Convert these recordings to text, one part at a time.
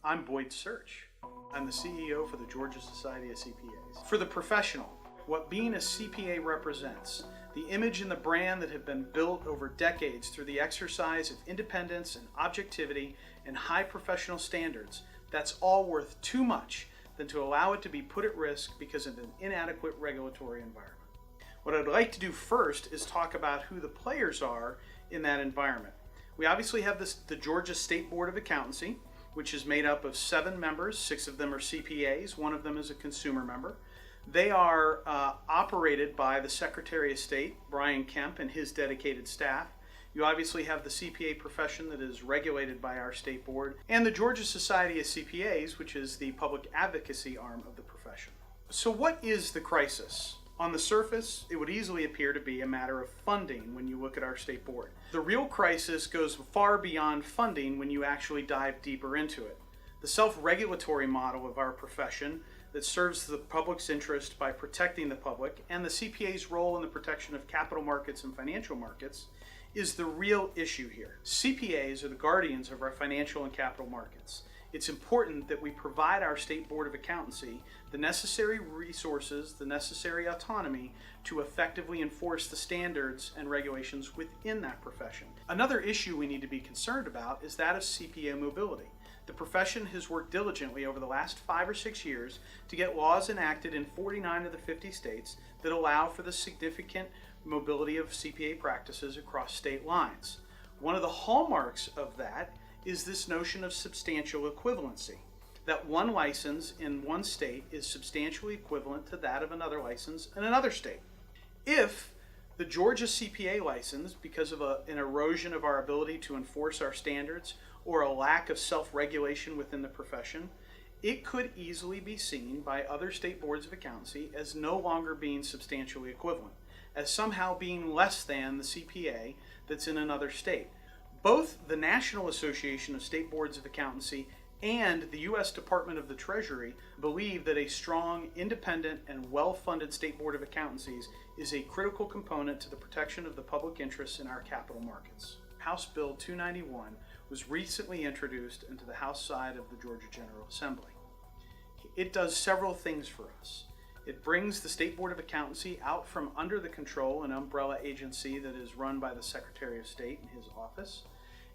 I'm Boyd Search. I'm the CEO for the Georgia Society of CPAs. For the professional, what being a CPA represents, the image and the brand that have been built over decades through the exercise of independence and objectivity and high professional standards, that's all worth too much than to allow it to be put at risk because of an inadequate regulatory environment. What I'd like to do first is talk about who the players are in that environment. We obviously have the Georgia State Board of Accountancy, which is made up of 7 members. 6 of them are CPAs, 1 of them is a consumer member. They are operated by the Secretary of State, Brian Kemp, and his dedicated staff. You obviously have the CPA profession that is regulated by our state board, and the Georgia Society of CPAs, which is the public advocacy arm of the profession. So what is the crisis? On the surface, it would easily appear to be a matter of funding when you look at our state board. The real crisis goes far beyond funding when you actually dive deeper into it. The self-regulatory model of our profession that serves the public's interest by protecting the public, and the CPA's role in the protection of capital markets and financial markets, is the real issue here. CPAs are the guardians of our financial and capital markets. It's important that we provide our State Board of Accountancy the necessary resources, the necessary autonomy to effectively enforce the standards and regulations within that profession. Another issue we need to be concerned about is that of CPA mobility. The profession has worked diligently over the last 5 or 6 years to get laws enacted in 49 of the 50 states that allow for the significant mobility of CPA practices across state lines. One of the hallmarks of that is this notion of substantial equivalency, that one license in one state is substantially equivalent to that of another license in another state. If the Georgia CPA license, because of an erosion of our ability to enforce our standards or a lack of self-regulation within the profession, it could easily be seen by other state boards of accountancy as no longer being substantially equivalent, as somehow being less than the CPA that's in another state. Both the National Association of State Boards of Accountancy and the U.S. Department of the Treasury believe that a strong, independent, and well-funded State Board of Accountancies is a critical component to the protection of the public interests in our capital markets. House Bill 291 was recently introduced into the House side of the Georgia General Assembly. It does several things for us. It brings the State Board of Accountancy out from under the control and umbrella agency that is run by the Secretary of State in his office.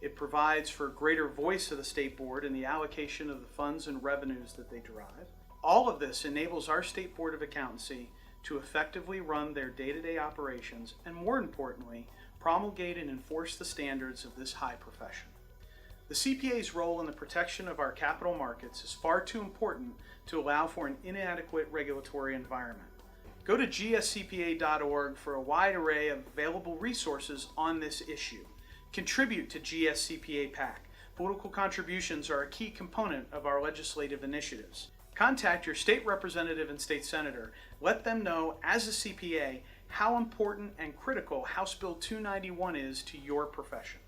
It provides for greater voice of the State Board in the allocation of the funds and revenues that they derive. All of this enables our State Board of Accountancy to effectively run their day-to-day operations and, more importantly, promulgate and enforce the standards of this high profession. The CPA's role in the protection of our capital markets is far too important to allow for an inadequate regulatory environment. Go to gscpa.org for a wide array of available resources on this issue. Contribute to GSCPA PAC. Political contributions are a key component of our legislative initiatives. Contact your state representative and state senator. Let them know, as a CPA, how important and critical House Bill 291 is to your profession.